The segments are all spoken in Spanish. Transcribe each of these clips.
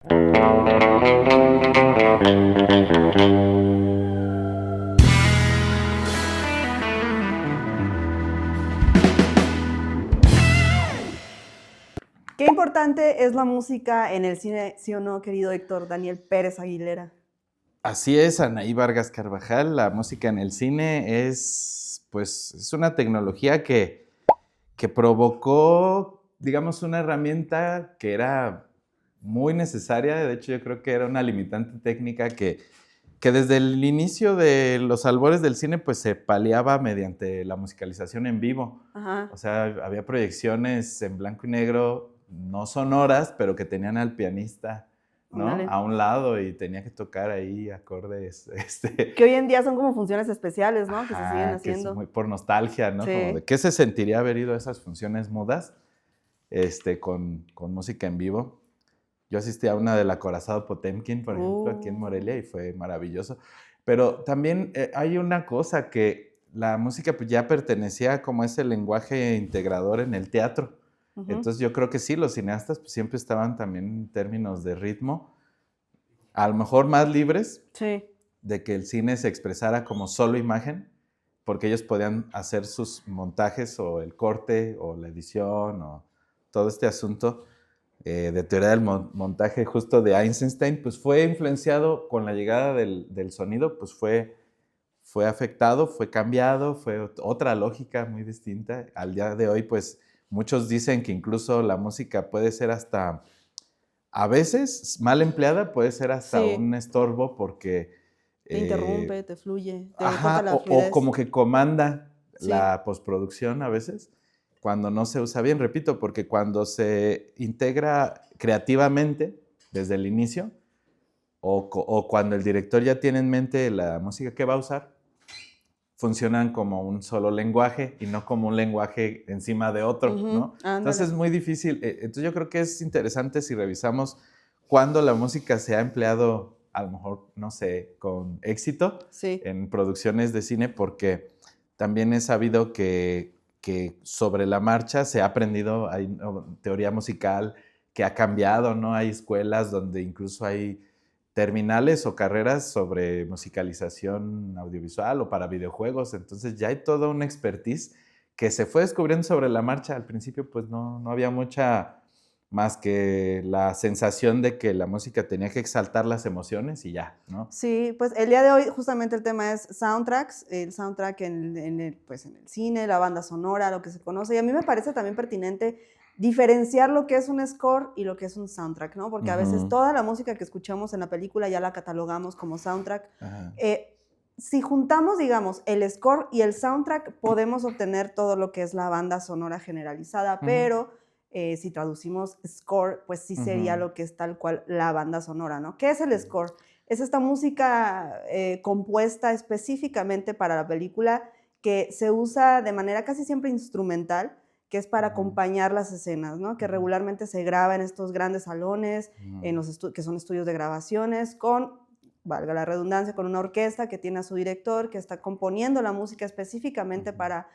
Qué importante es la música en el cine, ¿sí o no, querido Héctor Daniel Pérez Aguilera? Así es, Anaí Vargas Carvajal, la música en el cine es una tecnología que provocó, digamos, una herramienta que era muy necesaria. De hecho, yo creo que era una limitante técnica que desde el inicio de los albores del cine, pues se paliaba mediante la musicalización en vivo. Ajá. O sea, había proyecciones en blanco y negro, no sonoras, pero que tenían al pianista, ¿no? Órale. A un lado y tenía que tocar ahí acordes. Que hoy en día son como funciones especiales, ¿no? Que se siguen Que es haciendo. muy por nostalgia, ¿no? Sí. Como de qué se sentiría haber ido a esas funciones mudas con música en vivo. Yo asistí a una del acorazado Potemkin, por ejemplo, aquí en Morelia, y fue maravilloso. Pero también hay una cosa que la música pues, ya pertenecía como a ese lenguaje integrador en el teatro. Entonces yo creo que sí, los cineastas pues, siempre estaban también en términos de ritmo, a lo mejor más libres Sí. de que el cine se expresara como solo imagen, porque ellos podían hacer sus montajes o el corte o la edición o todo este asunto de teoría del montaje justo de Eisenstein, pues fue influenciado con la llegada del sonido, pues fue afectado, fue cambiado, fue otra lógica muy distinta. Al día de hoy, pues muchos dicen que incluso la música puede ser hasta, a veces mal empleada, puede ser hasta Sí. un estorbo porque Te interrumpe, te fluye, te corta ajá, la o fluidez. como que comanda Sí. la postproducción a veces, cuando no se usa bien, repito, porque cuando se integra creativamente desde el inicio, o cuando el director ya tiene en mente la música que va a usar, funcionan como un solo lenguaje y no como un lenguaje encima de otro, ¿no? Entonces es muy difícil. Entonces yo creo que es interesante si revisamos cuándo la música se ha empleado, a lo mejor, no sé, con éxito Sí. en producciones de cine, porque también he sabido que sobre la marcha se ha aprendido, hay teoría musical que ha cambiado, ¿no? Hay escuelas donde incluso hay terminales o carreras sobre musicalización audiovisual o para videojuegos. Entonces ya hay toda una expertise que se fue descubriendo sobre la marcha. Al principio pues no había mucha más que la sensación de que la música tenía que exaltar las emociones y ya, ¿no? Sí, pues el día de hoy justamente el tema es soundtracks, el soundtrack pues en el cine, la banda sonora, lo que se conoce. Y a mí me parece también pertinente diferenciar lo que es un score y lo que es un soundtrack, ¿no? Porque a veces toda la música que escuchamos en la película ya la catalogamos como soundtrack. Si juntamos, digamos, el score y el soundtrack, podemos obtener todo lo que es la banda sonora generalizada, pero si traducimos score, pues sí sería lo que es tal cual la banda sonora, ¿no? ¿Qué es el score? Es esta música compuesta específicamente para la película que se usa de manera casi siempre instrumental, que es para acompañar las escenas, ¿no? Que regularmente se graba en estos grandes salones, que son estudios de grabaciones, con, valga la redundancia, con una orquesta que tiene a su director, que está componiendo la música específicamente para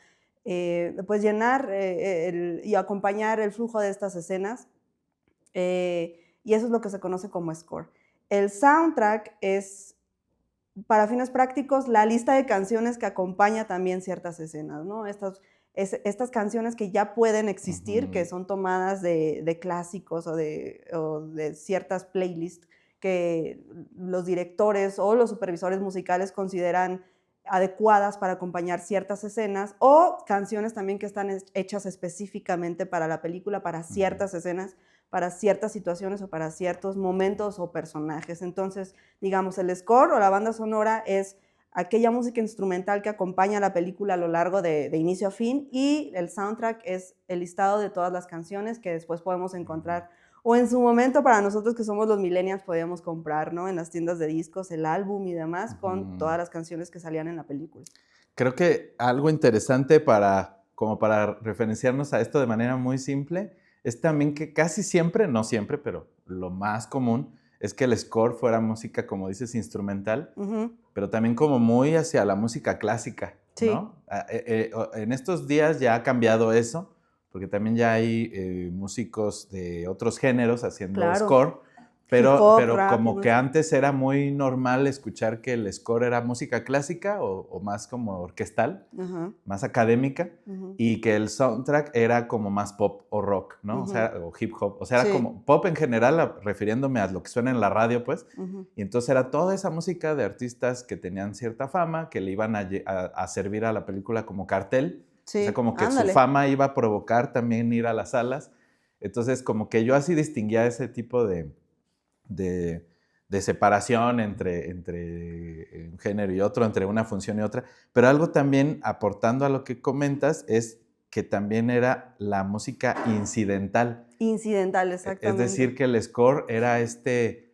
pues llenar y acompañar el flujo de estas escenas. Y eso es lo que se conoce como score. El soundtrack es, para fines prácticos, la lista de canciones que acompaña también ciertas escenas, ¿no? Estas canciones que ya pueden existir, que son tomadas de clásicos o de ciertas playlists que los directores o los supervisores musicales consideran adecuadas para acompañar ciertas escenas, o canciones también que están hechas específicamente para la película, para ciertas escenas, para ciertas situaciones o para ciertos momentos o personajes. Entonces, digamos, el score o la banda sonora es aquella música instrumental que acompaña a la película a lo largo de inicio a fin, y el soundtrack es el listado de todas las canciones que después podemos encontrar, o en su momento para nosotros que somos los millennials podíamos comprar, ¿no? En las tiendas de discos el álbum y demás con todas las canciones que salían en la película. Creo que algo interesante como para referenciarnos a esto de manera muy simple es también que casi siempre, no siempre, pero lo más común es que el score fuera música, como dices, instrumental, pero también como muy hacia la música clásica, ¿no? Sí. En estos días ya ha cambiado eso, porque también ya hay músicos de otros géneros haciendo score, Hip hop, pero rap, como no que sé. antes era muy normal escuchar que el score era música clásica o más como orquestal, Ajá, más académica, ujú, y que el soundtrack era como más pop o rock, ¿no? O ujú. sea, o hip hop. O sea, era Sí. como pop en general, refiriéndome a lo que suena en la radio, pues. Ujú. Y entonces era toda esa música de artistas que tenían cierta fama, que le iban a servir a la película como cartel. O sea, Sí, como que su ándale. fama iba a provocar también ir a las salas. Entonces, como que yo así distinguía ese tipo de, de separación entre un género y otro, entre una función y otra. Pero algo también aportando a lo que comentas es que también era la música incidental. Incidental, Es decir, exactamente. que el score era este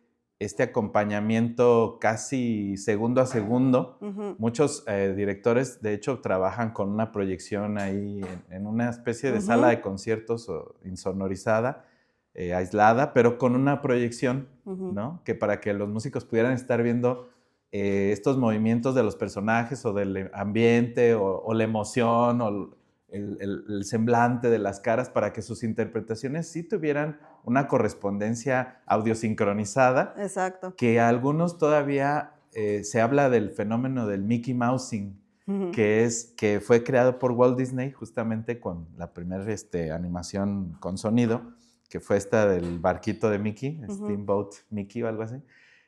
acompañamiento casi segundo a segundo. Ujú, Muchos directores, de hecho, trabajan con una proyección ahí en una especie de sala ujú, de conciertos insonorizada, aislada, pero con una proyección, ujú. ¿no? Que para que los músicos pudieran estar viendo estos movimientos de los personajes o del ambiente o la emoción o el semblante de las caras para que sus interpretaciones sí tuvieran una correspondencia audiosincronizada, Exacto. que a algunos todavía se habla del fenómeno del Mickey Mousing, Ujú, que fue creado por Walt Disney justamente con la primera animación con sonido, que fue esta del barquito de Mickey, ujú. Steamboat Mickey o algo así,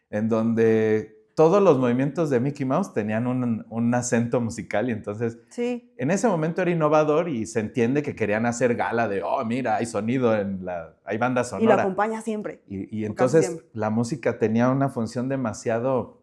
en donde todos los movimientos de Mickey Mouse tenían un acento musical y entonces Sí, en ese momento era innovador y se entiende que querían hacer gala de, oh, mira, hay sonido, hay banda y lo sonora. acompaña siempre, Y o casi entonces siempre. la música tenía una función demasiado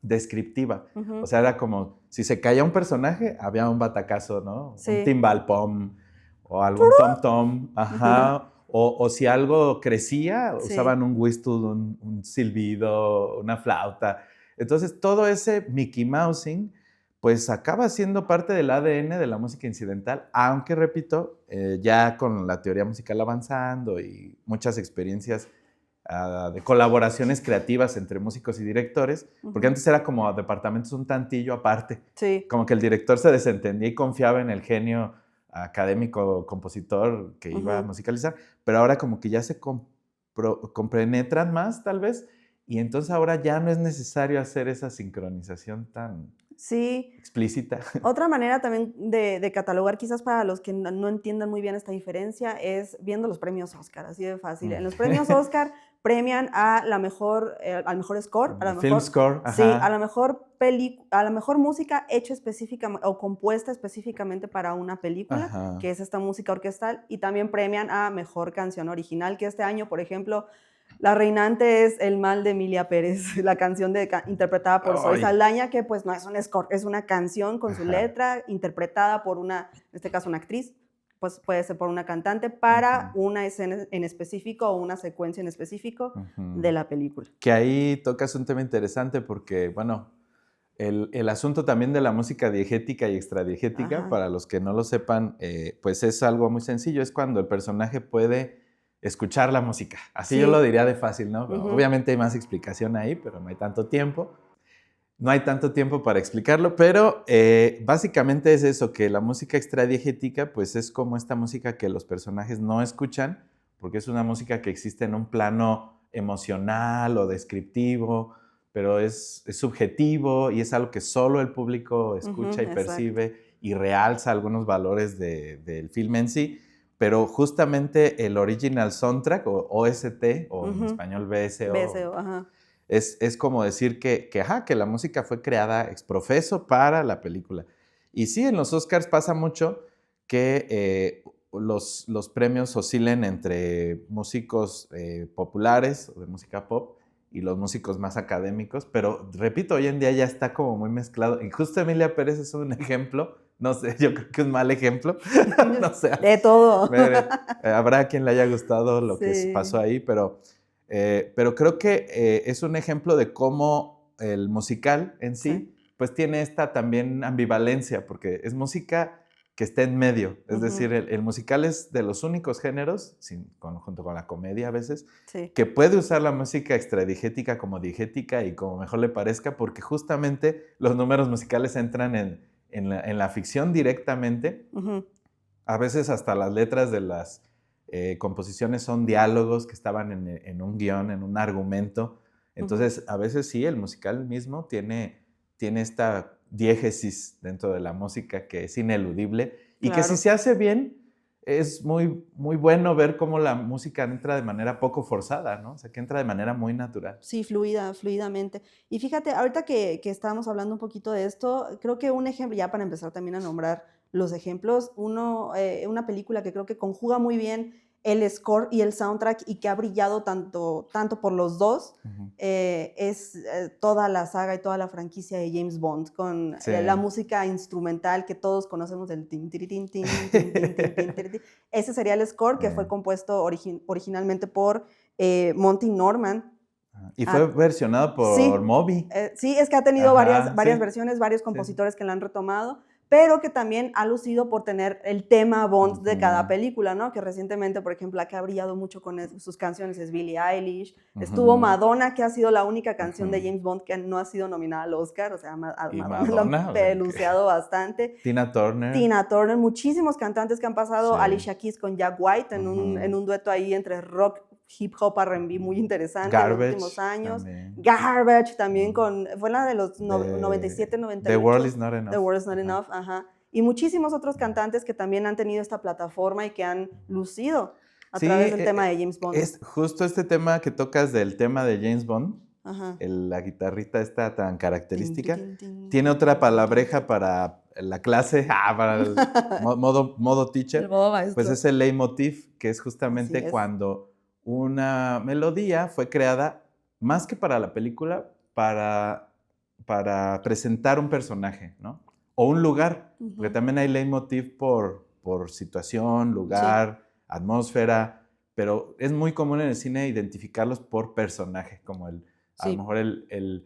descriptiva. O Ujú. sea, era como, si se caía un personaje, había un batacazo, ¿no? Un Sí. timbal pom o algún tom tom, ajá. O si algo crecía, Sí. usaban un whistle, un silbido, una flauta. Entonces, todo ese Mickey Mousing, pues acaba siendo parte del ADN de la música incidental, aunque, repito, ya con la teoría musical avanzando y muchas experiencias de colaboraciones creativas entre músicos y directores, porque Ujú. antes era como departamentos un tantillo aparte, Sí. como que el director se desentendía y confiaba en el genio académico compositor que iba a Ujú. musicalizar, pero ahora como que ya se compenetran más tal vez, y entonces ahora ya no es necesario hacer esa sincronización tan Sí. explícita. Otra manera también de catalogar, quizás para los que no entiendan muy bien esta diferencia, es viendo los premios Oscar, así de fácil. En los premios Oscar premian a la mejor, al mejor score, a la Film mejor, score, sí, ajá. a la mejor música hecha específicamente o compuesta específicamente para una película, Ajá. que es esta música orquestal, y también premian a mejor canción original, que este año, por ejemplo, la reinante es El mal de Emilia Pérez, la canción interpretada por Zoe Ay, Saldaña, que pues no es un score, es una canción con su ajá. letra, interpretada por una, en este caso una actriz, pues puede ser por una cantante, para Ujú, una escena en específico o una secuencia en específico de ujú. la película. Que ahí tocas un tema interesante porque, bueno, el asunto también de la música diegética y extradiegética, Ajá, para los que no lo sepan, pues es algo muy sencillo, es cuando el personaje puede escuchar la música. Así yo lo sí, diría de fácil, ¿no? ujú, Obviamente hay más explicación ahí, pero no hay tanto tiempo. No hay tanto tiempo para explicarlo, pero básicamente es eso, que la música extradiegética, pues es como esta música que los personajes no escuchan, porque es una música que existe en un plano emocional o descriptivo, pero es subjetivo y es algo que solo el público escucha y ujú, exacto. percibe y realza algunos valores del filme en sí, pero justamente el original soundtrack o OST o en Ujú, español BSO BSO, ajá, es como decir que la música fue creada ex profeso para la película. Y sí, en los Oscars pasa mucho que los premios oscilen entre músicos populares o de música pop y los músicos más académicos, pero repito, hoy en día ya está como muy mezclado. Y justo Emilia Pérez es un ejemplo, no sé, yo creo que un mal ejemplo, no sé, de todo. habrá quien le haya gustado lo que pasó Sí, ahí, pero creo que es un ejemplo de cómo el musical en sí, sí, pues tiene esta también ambivalencia, porque es música que está en medio. Es ujú, decir, el musical es de los únicos géneros, junto con la comedia a veces, sí, que puede usar la música extradigética como digética y como mejor le parezca, porque justamente los números musicales entran en la ficción directamente, ujú, a veces hasta las letras de las composiciones son diálogos que estaban en un guión, en un argumento. Entonces, a veces sí, el musical mismo tiene esta diégesis dentro de la música que es ineludible y que si Claro. se hace bien, es muy, muy bueno ver cómo la música entra de manera poco forzada, ¿no? O sea, que entra de manera muy natural. Sí, fluidamente. Y fíjate, ahorita que estábamos hablando un poquito de esto, creo que un ejemplo, ya para empezar también a nombrar los ejemplos, una película que creo que conjuga muy bien el score y el soundtrack y que ha brillado tanto por los dos, Ujú. es toda la saga y toda la franquicia de James Bond, con Sí. la música instrumental que todos conocemos, el tin, tiri, tin, tin, tin, tin, tin, tin, tiri, tin. Ese sería el score que fue compuesto originalmente por Monty Norman. Y fue Ah, versionado por sí, Moby. sí, es que ha tenido Ajá, varias sí. versiones, varios Sí, sí. compositores que la han retomado, pero que también ha lucido por tener el tema Bond de cada Ujú, película, ¿no? Que recientemente, por ejemplo, la que ha brillado mucho con sus canciones es Billie Eilish. Estuvo ujú, Madonna, que ha sido la única canción de ujú. James Bond que no ha sido nominada al Oscar, o sea, a Y Madonna lo han Madonna, o sea, peluceado bastante. Tina Turner. Tina Turner, muchísimos cantantes que han pasado, Sí. Alicia Keys con Jack White en Ujú. un dueto ahí entre rock, hip hop, R&B muy interesante en los últimos Garbage años. también. Garbage también Mm. fue la de los 97, The World 98, is Not The Enough. World is Not Ajá. Enough, ajá. Y muchísimos otros Mm. cantantes que también han tenido esta plataforma y que han lucido a Sí, través del tema de James Bond. es justo este tema que tocas del tema de James Bond, Ajá. la guitarrita esta tan Tin, tiri, característica, tin, tin, tiene tin, otra tin, tin, tin. palabreja para la clase, para el modo El teacher, modo pues maestro. es el leitmotiv, que es Así justamente es. cuando una melodía fue creada más que para la película, para presentar un personaje, ¿no? O un lugar, porque Ujú. también hay leitmotiv por situación, Sí, lugar, atmósfera, pero es muy común en el cine identificarlos por personaje, como a lo sí. mejor el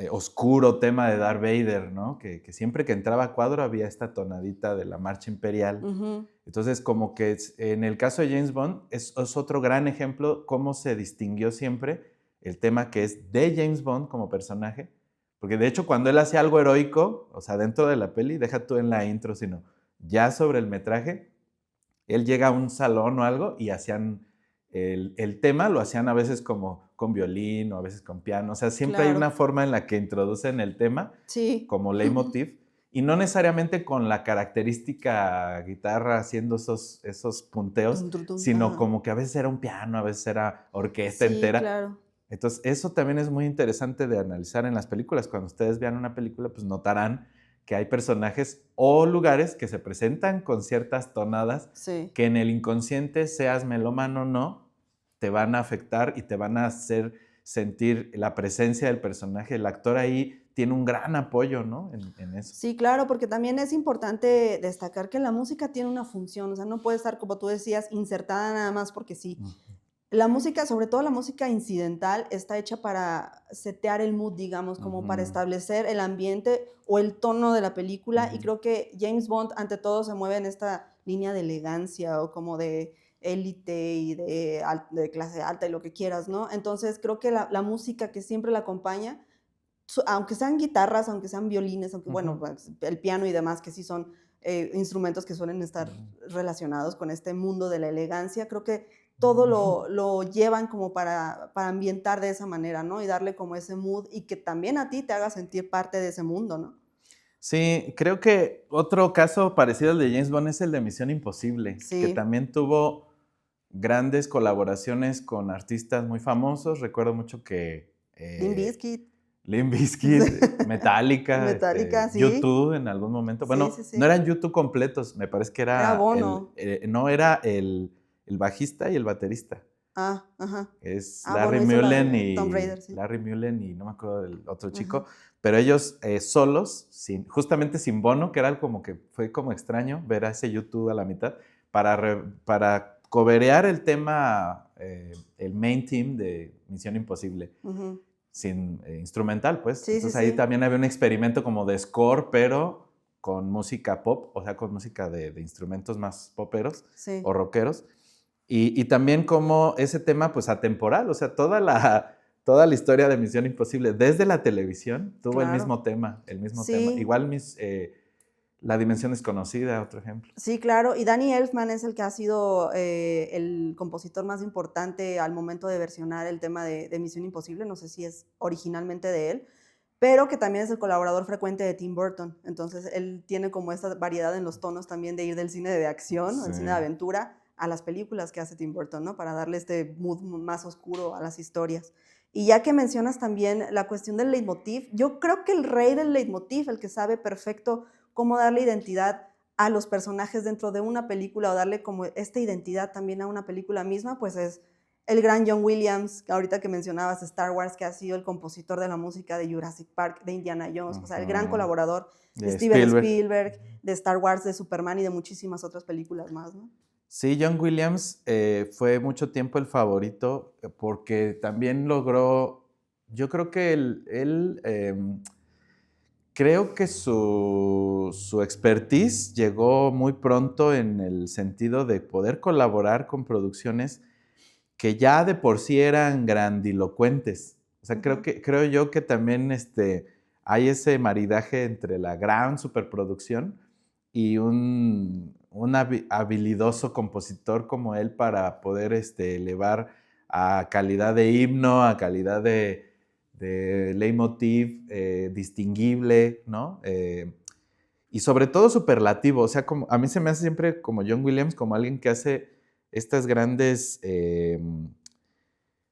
oscuro tema de Darth Vader, ¿no? Que siempre que entraba a cuadro había esta tonadita de la marcha imperial. Ujú. Entonces, como que en el caso de James Bond, es otro gran ejemplo cómo se distinguió siempre el tema que es de James Bond como personaje, porque de hecho cuando él hacía algo heroico, o sea, dentro de la peli, deja tú en la intro, sino ya sobre el metraje, él llega a un salón o algo y hacían el tema, lo hacían a veces como con violín o a veces con piano, o sea, siempre hay una Claro. forma en la que introducen el tema Sí. como leitmotiv y no necesariamente con la característica guitarra haciendo esos punteos, Tun, tun, tun. sino Ajá. como que a veces era un piano, a veces era orquesta Sí, entera. claro. Entonces, eso también es muy interesante de analizar en las películas. Cuando ustedes vean una película, pues notarán que hay personajes o lugares que se presentan con ciertas tonadas Sí. que en el inconsciente, seas melómano o no, te van a afectar y te van a hacer sentir la presencia del personaje. El actor ahí tiene un gran apoyo, ¿no? En eso. Sí, claro, porque también es importante destacar que la música tiene una función, o sea, no puede estar, como tú decías, insertada nada más porque sí. Ujú. La música, sobre todo la música incidental, está hecha para setear el mood, digamos, como para Ujú. establecer el ambiente o el tono de la película. Y Ujú. creo que James Bond, ante todo, se mueve en esta línea de elegancia o como de élite y de clase alta y lo que quieras, ¿no? Entonces, creo que la música que siempre la acompaña, aunque sean guitarras, aunque sean violines, aunque, bueno, Ujú. pues, el piano y demás, que sí son instrumentos que suelen estar Ujú. relacionados con este mundo de la elegancia, creo que todo lo llevan como para ambientar de esa manera, ¿no? Y darle como ese mood y que también a ti te haga sentir parte de ese mundo, ¿no? Sí, creo que otro caso parecido al de James Bond es el de Misión Imposible, que Sí, también tuvo grandes colaboraciones con artistas muy famosos. Recuerdo mucho que Limp Bizkit, Limp Bizkit, Metallica, Metallica, sí, U2 en algún momento. sí, Bueno, sí, no sí. eran U2 completos, me parece que Era era Bono. no era el bajista y el baterista. Ah, ajá. Es Ah, Bono hizo la de Tomb Raider, sí. Larry Mullen y no me acuerdo del otro Ajá. chico, pero ellos solos, justamente sin Bono, que era como que fue como extraño ver a ese YouTube a la mitad, para coberear el tema, el main team de Misión Imposible, Ujú. sin instrumental, pues. Sí, sí, Entonces ahí sí. también había un experimento como de score, pero con música pop, o sea, con música de instrumentos más poperos o Sí, rockeros. Y también como ese tema, pues atemporal, o sea, toda la historia de Misión Imposible, desde la televisión, tuvo el claro. mismo tema, el mismo tema. Sí, Igual La Dimensión Desconocida, otro ejemplo. Sí, claro, y Danny Elfman es el que ha sido el compositor más importante al momento de versionar el tema de Misión Imposible, no sé si es originalmente de él, pero que también es el colaborador frecuente de Tim Burton, entonces él tiene como esta variedad en los tonos también de ir del cine de acción, o el cine de aventura, a las películas que hace Tim Burton, ¿no? Para darle este mood más oscuro a las historias. Y ya que mencionas también la cuestión del leitmotiv, yo creo que el rey del leitmotiv, el que sabe perfecto cómo darle identidad a los personajes dentro de una película o darle como esta identidad también a una película misma, pues es el gran John Williams, que ahorita que mencionabas Star Wars, que ha sido el compositor de la música de Jurassic Park, de Indiana Jones, o sea, el gran colaborador de Steven Spielberg, de Star Wars, de Superman y de muchísimas otras películas más, ¿no? Sí, John Williams fue mucho tiempo el favorito porque también logró, yo creo que creo que su expertise llegó muy pronto en el sentido de poder colaborar con producciones que ya de por sí eran grandilocuentes. O sea, creo yo que también hay ese maridaje entre la gran superproducción y un habilidoso compositor como él para poder elevar a calidad de himno, a calidad de leitmotiv distinguible, ¿no? Y sobre todo superlativo. O sea, como, a mí se me hace siempre como John Williams, como alguien que hace estas grandes,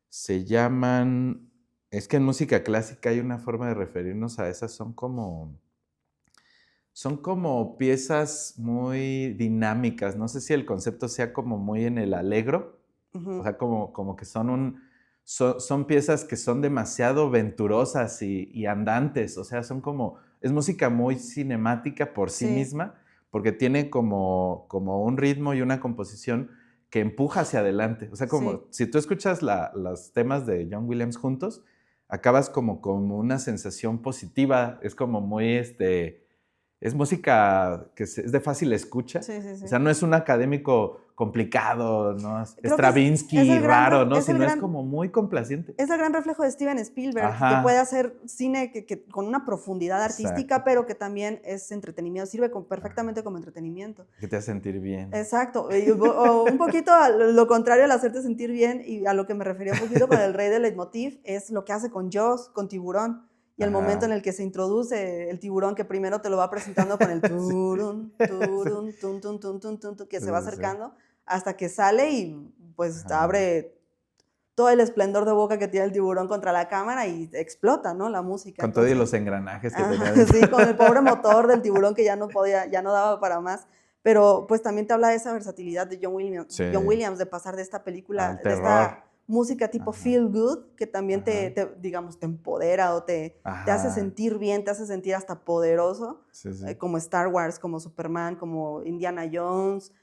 se llaman, es que en música clásica hay una forma de referirnos a esas, son como piezas muy dinámicas. No sé si el concepto sea como muy en el allegro, o sea, como que son piezas que son demasiado venturosas y andantes, o sea, es música muy cinemática por sí misma, porque tiene como un ritmo y una composición que empuja hacia adelante. O sea, como si tú escuchas los temas de John Williams juntos, acabas como una sensación positiva, es como muy, es música que es de fácil escucha. Sí. O sea, no es un académico complicado, ¿no? Stravinsky raro, ¿no? Sino es como muy complaciente. Es el gran reflejo de Steven Spielberg, que puede hacer cine con una profundidad artística, pero que también es entretenimiento, sirve perfectamente como entretenimiento. Que te hace sentir bien. Exacto, o un poquito lo contrario al hacerte sentir bien, y a lo que me refería un poquito con el rey del leitmotiv, es lo que hace con Jaws, con Tiburón. Y el momento en el que se introduce el tiburón, que primero te lo va presentando con el turun, turun, tun, tun, tun, tun, tun, que se va acercando hasta que sale y pues abre todo el esplendor de boca que tiene el tiburón contra la cámara y explota, ¿no? La música. Con todos los engranajes que tenía. Sí, con el pobre motor del tiburón que ya no podía, ya no daba para más. Pero pues también te habla de esa versatilidad de John Williams, de pasar de esta película, de esta música tipo feel good, que también digamos, te empodera o te hace sentir bien, te hace sentir hasta poderoso, como Star Wars, como Superman, como Indiana Jones,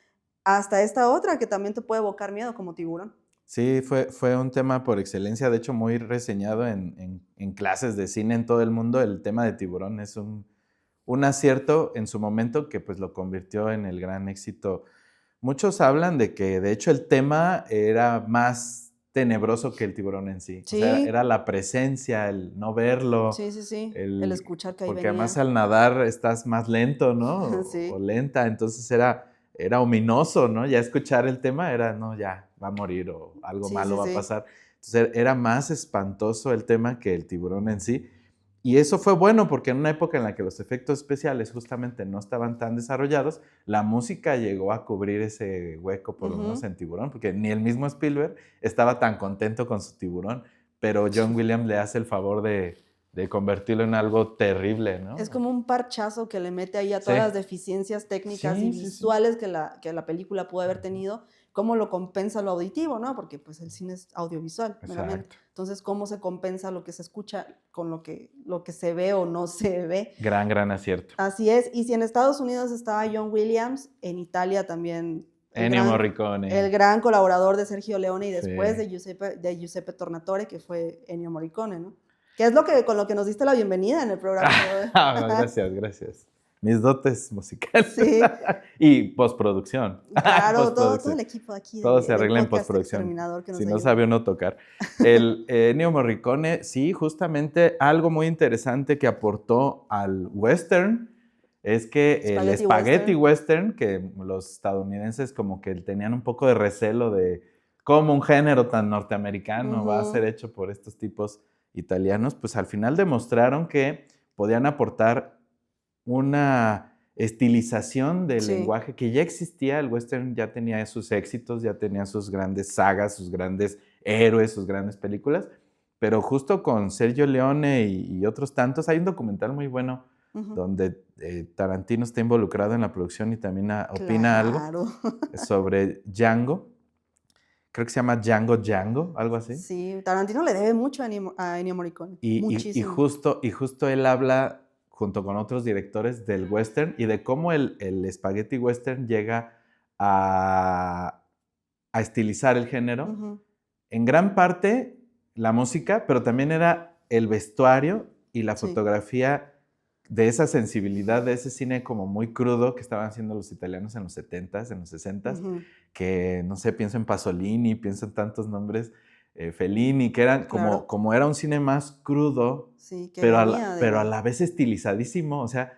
hasta esta otra que también te puede evocar miedo, como Tiburón. Sí, fue un tema por excelencia, de hecho muy reseñado en clases de cine en todo el mundo. El tema de Tiburón es un acierto en su momento que pues lo convirtió en el gran éxito. Muchos hablan de que de hecho el tema era más tenebroso que el tiburón en sí. Sí. O sea, era la presencia, el no verlo. Sí. El escuchar que ahí porque venía. Además al nadar estás más lento, ¿no? Sí. O lenta, entonces era ominoso, ¿no? Ya escuchar el tema era, no, ya va a morir o algo malo va a pasar. Entonces era más espantoso el tema que el tiburón en sí. Y eso fue bueno porque en una época en la que los efectos especiales justamente no estaban tan desarrollados, la música llegó a cubrir ese hueco, por lo menos en Tiburón, porque ni el mismo Spielberg estaba tan contento con su Tiburón, pero John Williams le hace el favor de convertirlo en algo terrible, ¿no? Es como un parchazo que le mete ahí a todas las deficiencias técnicas y visuales que la película pudo haber tenido. ¿Cómo lo compensa lo auditivo, no? Porque pues el cine es audiovisual, meramente. Entonces, ¿cómo se compensa lo que se escucha con lo que se ve o no se ve? Gran acierto. Así es. Y si en Estados Unidos estaba John Williams, en Italia también Ennio Morricone. El gran colaborador de Sergio Leone y después de Giuseppe Tornatore, que fue Ennio Morricone, ¿no? Que es con lo que nos diste la bienvenida en el programa. Gracias. Mis dotes musicales. Sí. Y postproducción. Claro, todo el equipo aquí. Todo se arregla en postproducción. Si no sabe uno tocar. El Ennio Morricone, sí, justamente algo muy interesante que aportó al western es que el Spaghetti spaghetti western, que los estadounidenses como que tenían un poco de recelo de cómo un género tan norteamericano va a ser hecho por estos tipos italianos, pues al final demostraron que podían aportar una estilización del Sí. lenguaje que ya existía. El western ya tenía sus éxitos, ya tenía sus grandes sagas, sus grandes héroes, sus grandes películas, pero justo con Sergio Leone y otros tantos, hay un documental muy bueno donde Tarantino está involucrado en la producción y también opina algo Claro. sobre Django. Creo que se llama Django, algo así. Sí, Tarantino le debe mucho a Ennio Morricone, Y muchísimo. justo él habla, junto con otros directores, del western y de cómo el spaghetti western llega a estilizar el género. En gran parte, la música, pero también era el vestuario y la Sí. fotografía de esa sensibilidad, de ese cine como muy crudo que estaban haciendo los italianos en los 70s, en los 60s, que, no sé, pienso en Pasolini, pienso en tantos nombres, Fellini, que eran Claro. como era un cine más crudo, Sí, que pero venía pero a de... la vez estilizadísimo, o sea,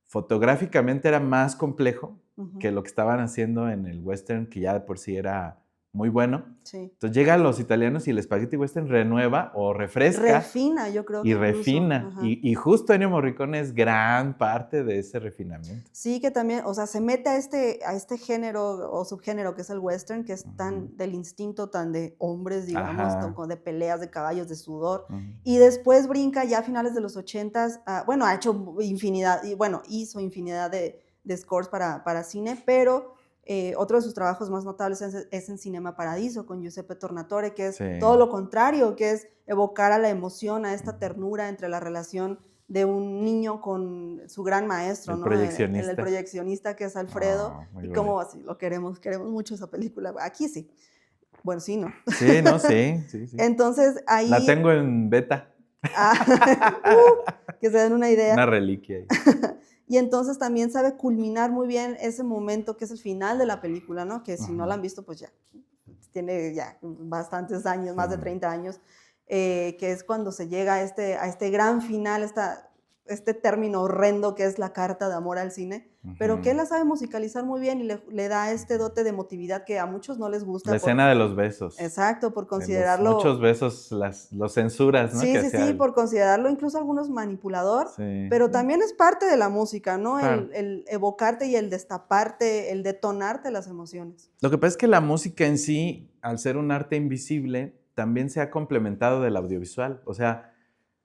fotográficamente era más complejo que lo que estaban haciendo en el western, que ya de por sí era muy bueno. Sí. Entonces llegan los italianos y el spaghetti western renueva o refresca Refina, yo creo que y incluso. refina. Ajá. Y justo Ennio Morricone es gran parte de ese refinamiento. Sí, que también, o sea, se mete a este género o subgénero que es el western, que es tan del instinto, tan de hombres, digamos, Ajá. de peleas, de caballos, de sudor. Ujú. Y después brinca ya a finales de los 80s, bueno, ha hecho infinidad, y bueno, hizo infinidad de scores para cine, pero otro de sus trabajos más notables es en Cinema Paradiso, con Giuseppe Tornatore, que es Sí. todo lo contrario, que es evocar a la emoción, a esta ternura entre la relación de un niño con su gran maestro, El ¿no? proyeccionista. El proyeccionista que es Alfredo. Muy Y cómo bonito. así lo queremos mucho esa película. Aquí sí. Bueno, sí, ¿no? Sí, no, sí. Entonces ahí... La tengo en beta. que se den una idea. Una reliquia ahí. Y entonces también sabe culminar muy bien ese momento que es el final de la película, ¿no? Que si no la han visto, pues ya, tiene ya bastantes años, más de 30 años, que es cuando se llega a este gran final, este término horrendo que es la carta de amor al cine, pero que él la sabe musicalizar muy bien y le da este dote de emotividad que a muchos no les gusta. La escena de los besos. Exacto, por De considerarlo... los muchos besos, los censuras, ¿no? Sí, que sí, hacía sí, él. por considerarlo incluso algunos manipulador, Sí. pero también es parte de la música, ¿no? Claro. El evocarte y el destaparte, el detonarte las emociones. Lo que pasa es que la música en sí, al ser un arte invisible, también se ha complementado del audiovisual. O sea,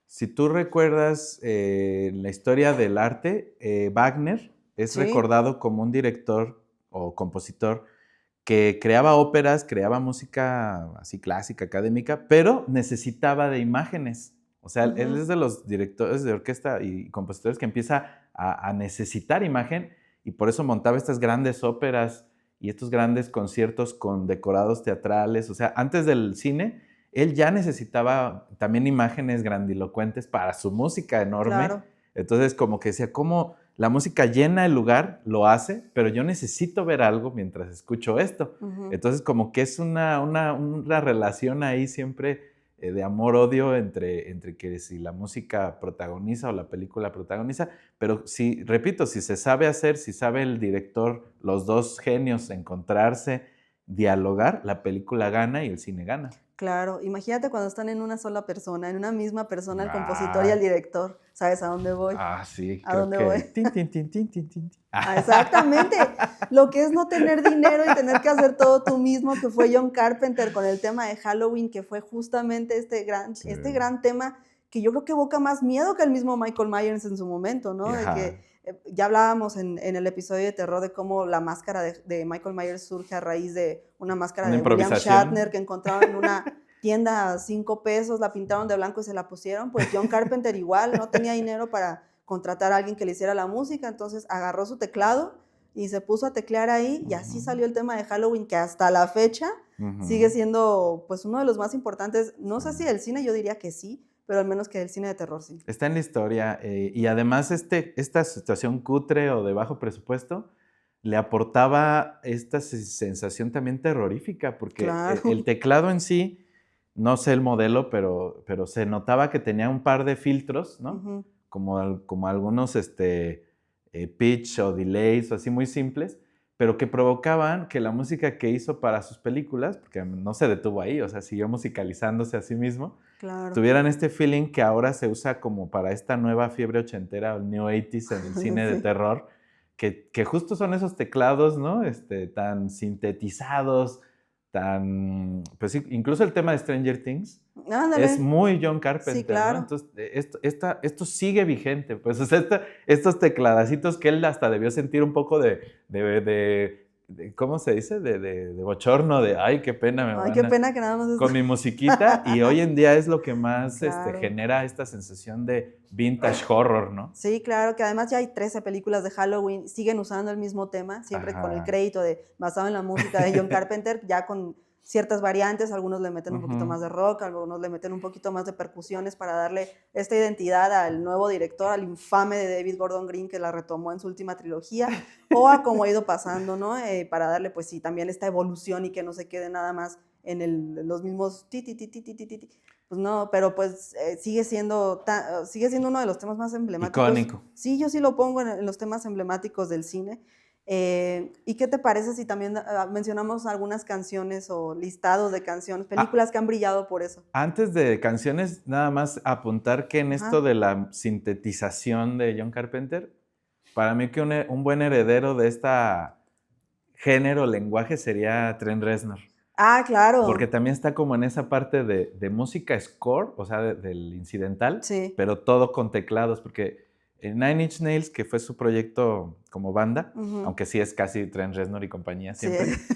si tú recuerdas la historia del arte, Wagner es Sí. recordado como un director o compositor que creaba óperas, creaba música así clásica, académica, pero necesitaba de imágenes. O sea, él es de los directores de orquesta y compositores que empieza a necesitar imagen y por eso montaba estas grandes óperas y estos grandes conciertos con decorados teatrales. O sea, antes del cine, él ya necesitaba también imágenes grandilocuentes para su música enorme. Claro. Entonces, como que decía, ¿cómo la música llena el lugar? Lo hace, pero yo necesito ver algo mientras escucho esto. Entonces, como que es una relación ahí siempre de amor-odio entre que si la música protagoniza o la película protagoniza, pero sí, repito, si se sabe hacer, si sabe el director, los dos genios encontrarse, dialogar, la película gana y el cine gana. Claro, imagínate cuando están en una sola persona, en una misma persona, el compositor y el director. ¿Sabes a dónde voy? Sí, ¿A creo dónde que... voy? Tin, tin, tin, tin, tin, tin. Exactamente. Lo que es no tener dinero y tener que hacer todo tú mismo, que fue John Carpenter con el tema de Halloween, que fue justamente este gran tema que yo creo que evoca más miedo que el mismo Michael Myers en su momento, ¿no? De que ya hablábamos en el episodio de terror de cómo la máscara de Michael Myers surge a raíz de una máscara de William Shatner que encontraron en una tienda a 5 pesos, la pintaron de blanco y se la pusieron. Pues John Carpenter igual no tenía dinero para contratar a alguien que le hiciera la música, entonces agarró su teclado y se puso a teclear ahí y así salió el tema de Halloween, que hasta la fecha sigue siendo pues uno de los más importantes, no sé si del cine, yo diría que sí, pero al menos que del cine de terror, sí. Está en la historia y además esta situación cutre o de bajo presupuesto le aportaba esta sensación también terrorífica, porque Claro. el teclado en sí, no sé el modelo, pero se notaba que tenía un par de filtros, ¿no? Como algunos pitch o delays o así muy simples, pero que provocaban que la música que hizo para sus películas, porque no se detuvo ahí, o sea, siguió musicalizándose a sí mismo, Claro. tuvieran este feeling que ahora se usa como para esta nueva fiebre ochentera, el New 80s en el cine de Sí. terror, que justo son esos teclados, ¿no? Tan sintetizados, pues sí, incluso el tema de Stranger Things Ándale. es muy John Sí, Carpenter, claro. ¿no? Entonces, esto sigue vigente, pues, o sea, estos tecladacitos que él hasta debió sentir un poco de ¿cómo se dice? De bochorno, de, ay, qué pena me Ay, van qué a pena que nada más con mi musiquita, y hoy en día es lo que más Claro. genera esta sensación de vintage horror, ¿no? Sí, claro, que además ya hay 13 películas de Halloween, siguen usando el mismo tema, siempre con el Ajá. crédito basado en la música de John Carpenter, ya con ciertas variantes, algunos le meten un poquito más de rock, algunos le meten un poquito más de percusiones para darle esta identidad al nuevo director, al infame de David Gordon Green, que la retomó en su última trilogía, o a cómo ha ido pasando, ¿no? Para darle, pues sí, también esta evolución y que no se quede nada más en los mismos ti, ti, ti, ti, ti, ti, ti. Pues no, pero pues sigue siendo uno de los temas más emblemáticos. Icónico. Sí, yo sí lo pongo en los temas emblemáticos del cine. ¿Y qué te parece si también mencionamos algunas canciones o listados de canciones, películas que han brillado por eso? Antes de canciones, nada más apuntar que en Ajá. esto de la sintetización de John Carpenter, para mí que un buen heredero de esta género, lenguaje, sería Trent Reznor. Ah, claro. Porque también está como en esa parte de música score, o sea, del incidental, Sí. pero todo con teclados, porque Nine Inch Nails, que fue su proyecto como banda, aunque sí es casi Trent Reznor y compañía siempre. Sí.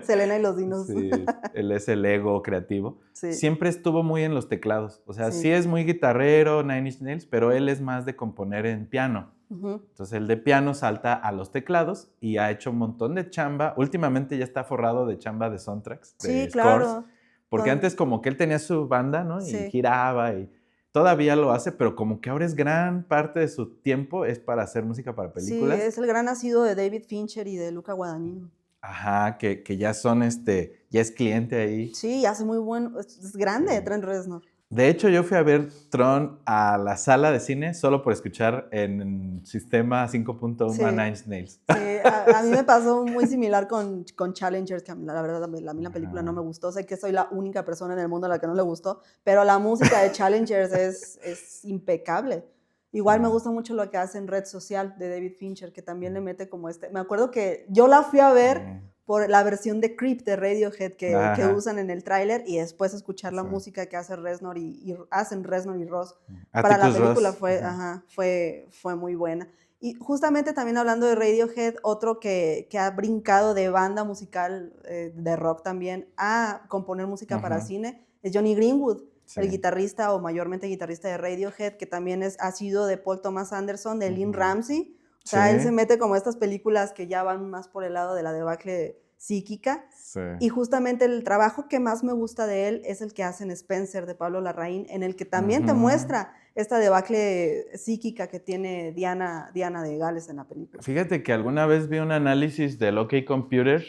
Selena y los dinos. Sí, él es el ego creativo. Sí. Siempre estuvo muy en los teclados. O sea, Sí. sí es muy guitarrero, Nine Inch Nails, pero él es más de componer en piano. Entonces, el de piano salta a los teclados y ha hecho un montón de chamba. Últimamente ya está forrado de chamba de soundtracks, de Sí, scores. claro. Porque antes como que él tenía su banda, ¿no? Sí. Y giraba y todavía lo hace, pero como que ahora es gran parte de su tiempo es para hacer música para películas. Sí, es el gran nacido de David Fincher y de Luca Guadagnino. Ajá, que ya son, ya es cliente ahí. Sí, hace muy bueno, es grande Sí. Trent Reznor. De hecho, yo fui a ver Tron a la sala de cine solo por escuchar en sistema 5.1 Sí. a Nine Inch Nails. Sí, a mí me pasó muy similar con Challengers, que la verdad a mí la película no me gustó. Sé que soy la única persona en el mundo a la que no le gustó, pero la música de Challengers es impecable. Igual me gusta mucho lo que hace en Red Social de David Fincher, que también le mete como Me acuerdo que yo la fui a ver por la versión de Creep de Radiohead que usan en el tráiler y después escuchar la música que hace Reznor y hacen Reznor y Ross para la película fue muy buena. Y justamente también hablando de Radiohead, otro que ha brincado de banda musical de rock también a componer música para cine es Johnny Greenwood, el guitarrista o mayormente guitarrista de Radiohead, que también ha sido de Paul Thomas Anderson, de Lynn Ramsey. O sea, él se mete como estas películas que ya van más por el lado de la debacle psíquica. Sí. Y justamente el trabajo que más me gusta de él es el que hace en Spencer, de Pablo Larraín, en el que también te muestra esta debacle psíquica que tiene Diana de Gales en la película. Fíjate que alguna vez vi un análisis del OK Computer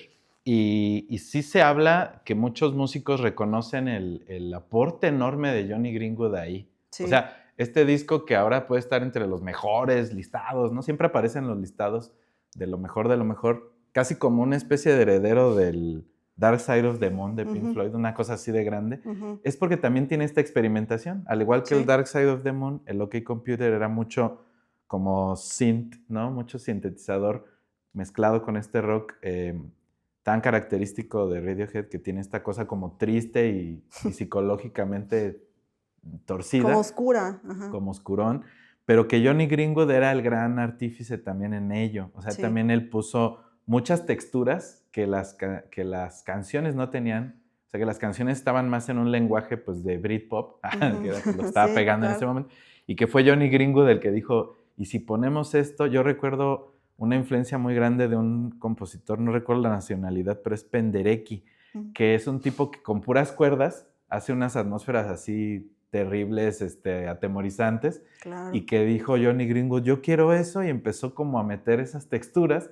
y sí se habla que muchos músicos reconocen el aporte enorme de Johnny Greenwood ahí. Sí. O sea, este disco que ahora puede estar entre los mejores listados, ¿no? Siempre aparecen los listados de lo mejor, casi como una especie de heredero del Dark Side of the Moon de Pink Floyd, una cosa así de grande, es porque también tiene esta experimentación. Al igual que el Dark Side of the Moon, el OK Computer era mucho como synth, ¿no? Mucho sintetizador mezclado con este rock tan característico de Radiohead, que tiene esta cosa como triste y psicológicamente torcida. Como oscura. Como oscurón, pero que Johnny Greenwood era el gran artífice también en ello. O sea, también él puso muchas texturas que las canciones no tenían. O sea, que las canciones estaban más en un lenguaje pues de Britpop, que era lo que estaba pegando en ese momento, y que fue Johnny Greenwood el que dijo, y si ponemos esto, yo recuerdo una influencia muy grande de un compositor, no recuerdo la nacionalidad, pero es Penderecki, que es un tipo que con puras cuerdas hace unas atmósferas así terribles, atemorizantes, y que dijo Johnny Greenwood, yo quiero eso, y empezó como a meter esas texturas,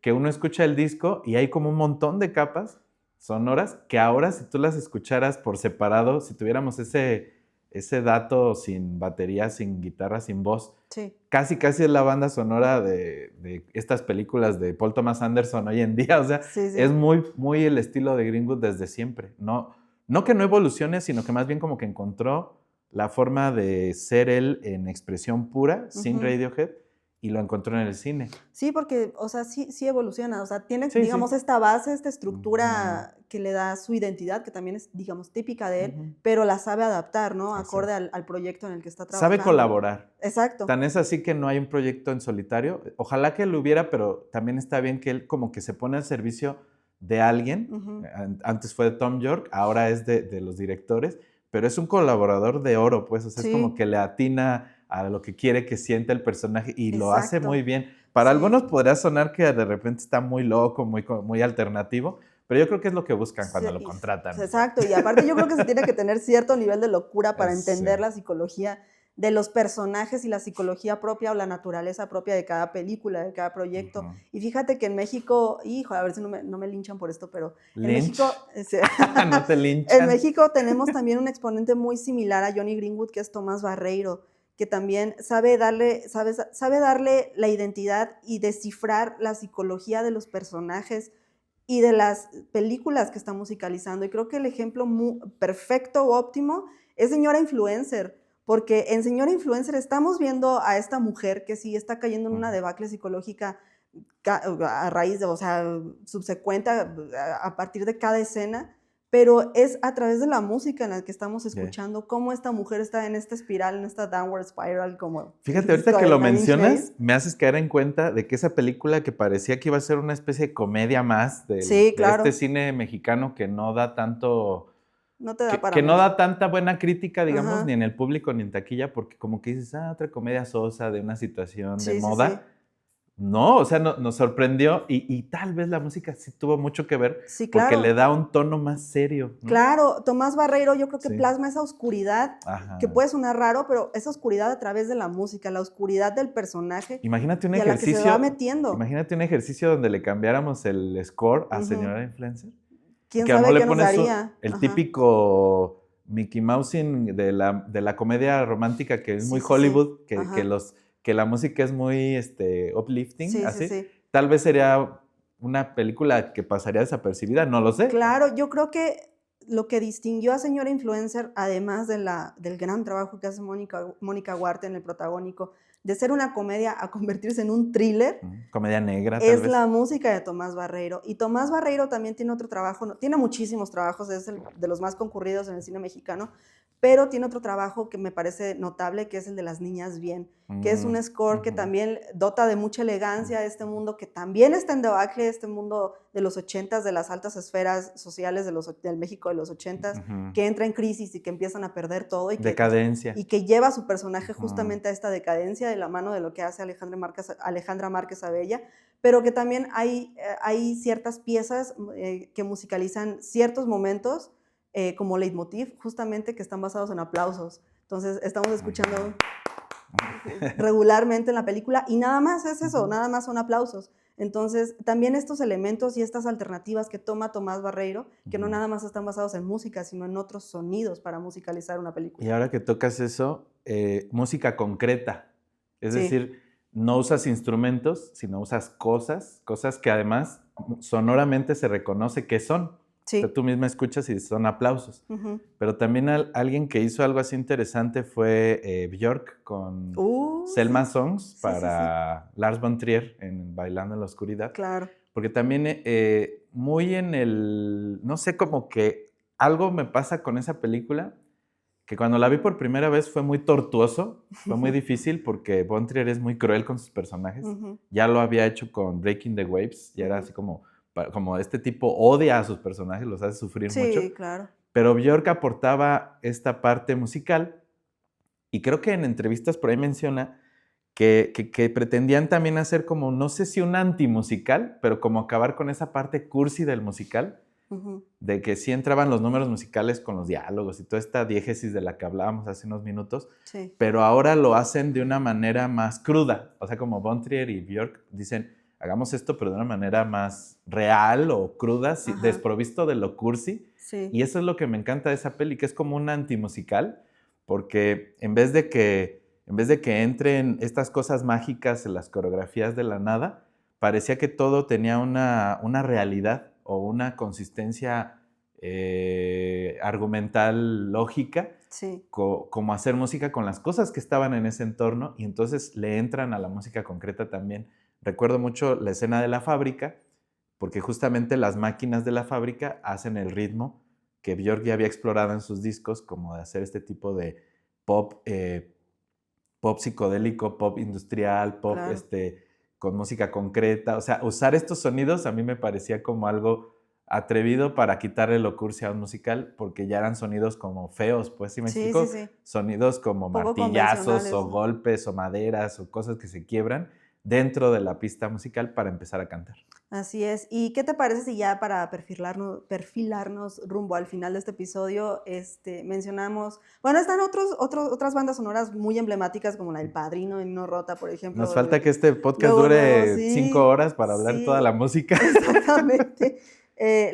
que uno escucha el disco y hay como un montón de capas sonoras que ahora si tú las escucharas por separado, si tuviéramos ese ese dato sin batería, sin guitarra, sin voz. Sí. Casi es la banda sonora de estas películas de Paul Thomas Anderson hoy en día. O sea, Sí, sí. es muy el estilo de Greenwood desde siempre. No que no evolucione, sino que más bien como que encontró la forma de ser él en expresión pura, sin Radiohead, y lo encontró en el cine. Sí, porque, o sea, sí evoluciona, o sea, tiene, Sí, digamos, sí. esta base, esta estructura que le da su identidad, que también es, digamos, típica de él, pero la sabe adaptar, ¿no? Así Acorde es. al proyecto en el que está trabajando. Sabe colaborar. Exacto. Tan es así que no hay un proyecto en solitario. Ojalá que lo hubiera, pero también está bien que él como que se pone al servicio de alguien. Antes fue de Tom York, ahora es de los directores, pero es un colaborador de oro, pues. O sea, Sí. es como que le atina a lo que quiere que sienta el personaje y lo hace Exacto. muy bien. Para Sí. algunos podría sonar que de repente está muy loco, muy alternativo, pero yo creo que es lo que buscan cuando lo contratan. Exacto, y aparte yo creo que se tiene que tener cierto nivel de locura para entender Sí. la psicología de los personajes y la psicología propia o la naturaleza propia de cada película, de cada proyecto. Y fíjate que en México, hijo, a ver si no me linchan por esto, pero en ¿Lynch? México, No te linchan. en México tenemos también un exponente muy similar a Johnny Greenwood, que es Tomás Barreiro, que también sabe darle la identidad y descifrar la psicología de los personajes y de las películas que está musicalizando. Y creo que el ejemplo perfecto o óptimo es Señora Influencer, porque en Señora Influencer estamos viendo a esta mujer que sí está cayendo en una debacle psicológica a raíz de, o sea, subsecuente a partir de cada escena, pero es a través de la música en la que estamos escuchando cómo esta mujer está en esta espiral, en esta downward spiral, como... Fíjate, ahorita que lo mencionas, me haces caer en cuenta de que esa película que parecía que iba a ser una especie de comedia más de este cine mexicano que no da tanto... No te da para que no mucho. da tanta buena crítica, digamos, ni en el público ni en taquilla, porque como que dices, otra comedia sosa de una situación de moda. Sí. No, o sea, nos sorprendió y tal vez la música sí tuvo mucho que ver, Sí, claro. porque le da un tono más serio, ¿no? Claro, Tomás Barreiro yo creo que plasma esa oscuridad, que puede sonar raro, pero esa oscuridad a través de la música, la oscuridad del personaje. Imagínate un y a la que se va metiendo. Imagínate un ejercicio donde le cambiáramos el score a Señora Influencer. ¿Quién que sabe qué nos daría? El típico Mickey Mousing de la comedia romántica que es muy Hollywood, que la música es muy uplifting, así. Sí. Tal vez sería una película que pasaría desapercibida, no lo sé. Claro, yo creo que lo que distinguió a Señora Influencer, además del gran trabajo que hace Mónica Huarte en el protagónico, de ser una comedia a convertirse en un thriller. Comedia negra, tal vez. Es la música de Tomás Barreiro. Y Tomás Barreiro también tiene otro trabajo, tiene muchísimos trabajos, es de los más concurridos en el cine mexicano, pero tiene otro trabajo que me parece notable, que es el de Las Niñas Bien, que es un score que también dota de mucha elegancia a este mundo que también está en debacle, este mundo de los 80s, de las altas esferas sociales del México de los 80s, que entra en crisis y que empiezan a perder todo. Y decadencia. Y que lleva a su personaje justamente a esta decadencia de la mano de lo que hace Alejandra Márquez Abella, pero que también hay ciertas piezas que musicalizan ciertos momentos como leitmotiv, justamente que están basados en aplausos. Entonces, estamos escuchando regularmente en la película y nada más es eso, nada más son aplausos. Entonces, también estos elementos y estas alternativas que toma Tomás Barreiro, que no nada más están basados en música, sino en otros sonidos para musicalizar una película. Y ahora que tocas eso, música concreta. Es decir, no usas instrumentos, sino usas cosas que además sonoramente se reconoce que son. Sí. O sea, tú misma escuchas y son aplausos. Pero también alguien que hizo algo así interesante fue Björk con Selma Songs para Lars von Trier en Bailando en la Oscuridad. Claro. Porque también muy no sé, como que algo me pasa con esa película, que cuando la vi por primera vez fue muy tortuoso, fue muy difícil porque von Trier es muy cruel con sus personajes. Ya lo había hecho con Breaking the Waves, y era así como este tipo odia a sus personajes, los hace sufrir mucho. Sí, claro. Pero Björk aportaba esta parte musical y creo que en entrevistas por ahí menciona que pretendían también hacer como, no sé si un antimusical, pero como acabar con esa parte cursi del musical, de que sí entraban los números musicales con los diálogos y toda esta diégesis de la que hablábamos hace unos minutos, pero ahora lo hacen de una manera más cruda. O sea, como Von Trier y Björk dicen, hagamos esto, pero de una manera más real o cruda, desprovisto de lo cursi. Y eso es lo que me encanta de esa peli, que es como un antimusical, porque en vez de que entren estas cosas mágicas en las coreografías de la nada, parecía que todo tenía una realidad o una consistencia argumental lógica, Sí, como hacer música con las cosas que estaban en ese entorno, y entonces le entran a la música concreta también. Recuerdo mucho la escena de la fábrica, porque justamente las máquinas de la fábrica hacen el ritmo que Björk ya había explorado en sus discos, como de hacer este tipo de pop, pop psicodélico, pop industrial, pop claro. con música concreta. O sea, usar estos sonidos a mí me parecía como algo atrevido para quitarle lo cursi a un musical, porque ya eran sonidos como feos, pues, ¿sí me Sí, sí, explico? sí. Sonidos como Poco martillazos convencionales, o ¿no? golpes o maderas o cosas que se quiebran dentro de la pista musical para empezar a cantar. Así es. ¿Y qué te parece si ya para perfilarnos rumbo al final de este episodio, mencionamos, bueno, están otras bandas sonoras muy emblemáticas como la del Padrino de Nino Rota, por Nos ejemplo. falta que este podcast Luego, dure 5 sí, horas para hablar toda la sí, música. exactamente.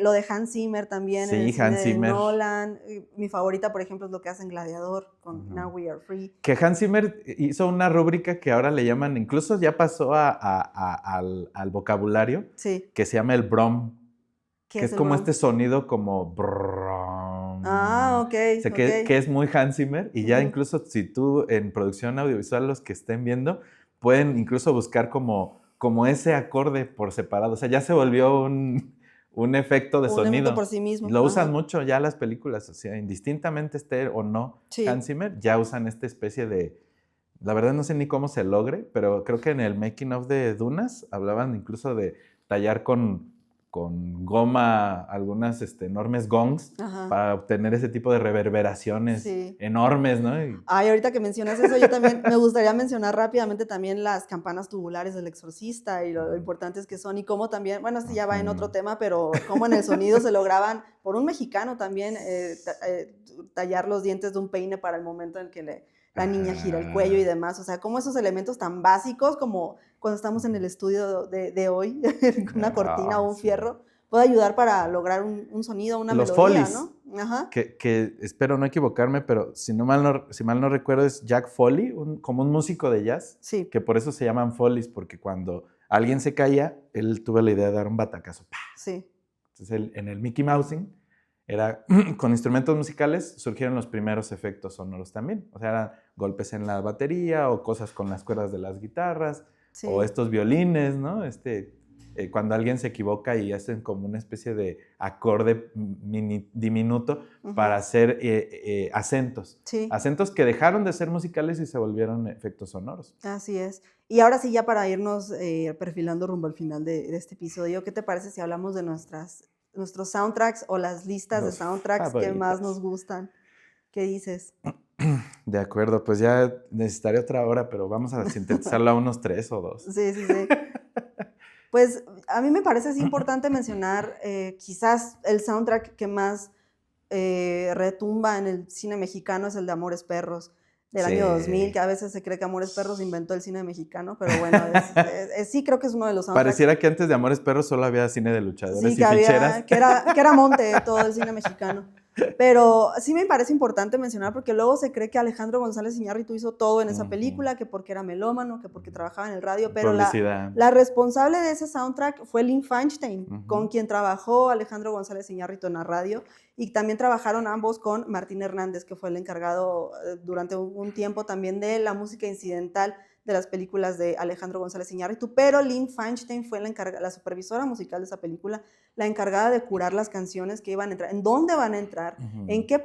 Lo de Hans Zimmer también en el Sí, cine Hans de Zimmer. Nolan. Mi favorita, por ejemplo, es lo que hace en Gladiador con Now Ujú. We Are Free. Que Hans Zimmer hizo una rúbrica que ahora le llaman, incluso ya pasó al vocabulario, Sí, que se llama el brom, ¿qué que es es el como Brom? este sonido como brom. Ah, O ok, sea, ok. que es muy Hans Zimmer, y ya Ujú. incluso si tú en producción audiovisual, los que estén viendo, pueden incluso buscar como ese acorde por separado. O sea, ya se volvió un efecto de Un elemento por sonido. sí Y mismo. lo usan Ajá. mucho ya las películas, o sea, indistintamente esté o no Hans Sí. Zimmer, ya usan esta especie de... La verdad no sé ni cómo se logre, pero creo que en el making of de Dunas hablaban incluso de tallar con goma algunas enormes gongs Ajá. para obtener ese tipo de reverberaciones Sí. enormes, ¿no? Y, Ay, ahorita que mencionas eso, yo también me gustaría mencionar rápidamente también las campanas tubulares del Exorcista y lo importantes que son y cómo también, bueno, este ya va en otro ujú. tema, pero cómo en el sonido se lograban, por un mexicano también, tallar los dientes de un peine para el momento en que la niña gira el cuello y Ah, demás. O sea, cómo esos elementos tan básicos como cuando estamos en el estudio de hoy, con una cortina o un sí. fierro, puede ayudar para lograr un sonido, una Los melodía, Follies, ¿no? Ajá. que espero no equivocarme, pero si mal no recuerdo es Jack Foley, como un músico de jazz, Sí, que por eso se llaman Follies, porque cuando alguien se caía, él tuvo la idea de dar un batacazo. ¡Pah! sí. Entonces en el Mickey Mousing era con instrumentos musicales surgieron los primeros efectos sonoros también. O sea, eran golpes en la batería o cosas con las cuerdas de las guitarras o Sí, estos violines, ¿no? Cuando alguien se equivoca y hacen como una especie de acorde diminuto para ujú, hacer acentos. sí, Acentos que dejaron de ser musicales y se volvieron efectos sonoros. así es. Y ahora sí, ya para irnos perfilando rumbo al final de este episodio, ¿qué te parece si hablamos de nuestros soundtracks o las listas de Los soundtracks que más nos favoritas. gustan? ¿Qué dices? De acuerdo, pues ya necesitaré otra hora, pero vamos a sintetizarlo a unos 3 o 2. Sí, sí, sí. Pues a mí me parece así importante mencionar quizás el soundtrack que más retumba en el cine mexicano es el de Amores Perros del año 2000, que Sí. a veces se cree que Amores Perros inventó el cine mexicano, pero bueno, sí creo que es uno de los soundtracks, Pareciera que antes de Amores Perros solo había cine de luchadores sí, y ficheras. que era monte todo el cine mexicano. Pero sí me parece importante mencionar porque luego se cree que Alejandro González Iñárritu hizo todo en esa Ujú. película, que porque era melómano, que porque trabajaba en el radio, pero Publicidad. la responsable de ese soundtrack fue Lynn Feinstein, con Ujú. quien trabajó Alejandro González Iñárritu en la radio, y también trabajaron ambos con Martín Hernández, que fue el encargado durante un tiempo también de la música incidental de las películas de Alejandro González Iñárritu, pero Lynn Feinstein fue la supervisora musical de esa película, la encargada de curar las canciones que iban a entrar, en dónde van a entrar, en Ujú. qué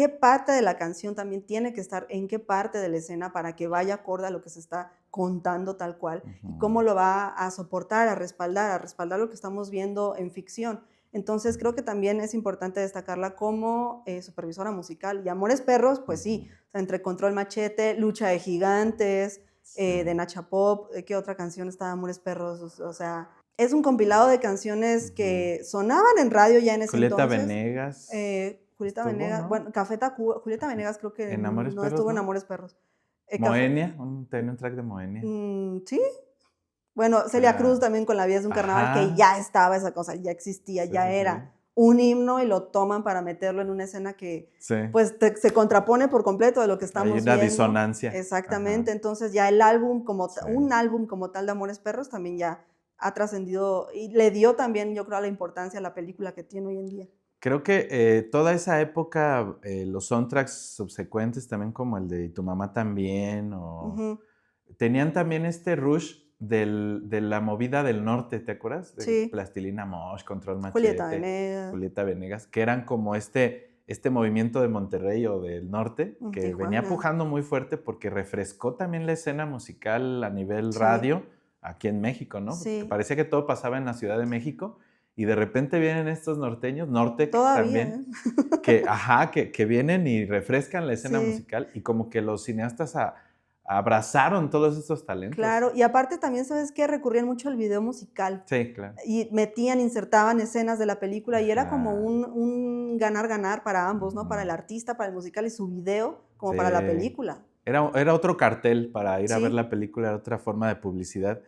parte de la canción también tiene que estar, en qué parte de la escena para que vaya acorde a lo que se está contando tal cual, y cómo Ujú. lo va a soportar, a respaldar lo que estamos viendo en ficción. Entonces creo que también es importante destacarla como supervisora musical. Y Amores Perros, pues sí, Ujú. o sea, entre Control Machete, Lucha de Gigantes, de Sí. Nacha Pop, ¿qué otra canción está de Amores Perros? O sea, es un compilado de canciones Ujú. que sonaban en radio ya en ese Julieta entonces. Venegas Julieta estuvo, Venegas, ¿no? bueno, Café Tacuba, Julieta Venegas creo que En Amores no Perros, estuvo en ¿no? Amores Perros. Café, Moenia, tenía un track de Moenia. sí. Bueno, Que Celia Cruz era. también con La vida es un carnaval, que Ajá. ya estaba esa cosa, ya existía, Sí, ya sí, sí. era un himno y lo toman para meterlo en una escena que Sí. pues se contrapone por completo de lo que estamos viendo. Hay una disonancia. Exactamente, Ajá. entonces ya el álbum Sí. un álbum como tal de Amores Perros también ya ha trascendido y le dio también, yo creo, la importancia a la película que tiene hoy en día. Creo que toda esa época, los soundtracks subsecuentes, también como el de Y tu mamá también, tenían también este rush de la movida del norte, ¿te acuerdas? De Sí. Plastilina Mosh, Control Julieta Machete, Venegas. Julieta Venegas, que eran como este movimiento de Monterrey o del norte, que venía Tijuana. pujando muy fuerte porque refrescó también la escena musical a nivel Sí. radio aquí en México, ¿no? Sí. Porque parecía que todo pasaba en la Ciudad de México y de repente vienen estos norteños, Nortec Todavía, también, que vienen y refrescan la escena Sí. musical y como que los cineastas abrazaron todos estos talentos. Claro, y aparte también, ¿sabes qué? Recurrían mucho al video musical. Sí, claro. Y insertaban escenas de la película y era como Ajá. un ganar-ganar para ambos, ¿no? Para el artista, para el musical y su video, como para la Sí. película. Era otro cartel para ir a ver Sí. la película, era otra forma de publicidad.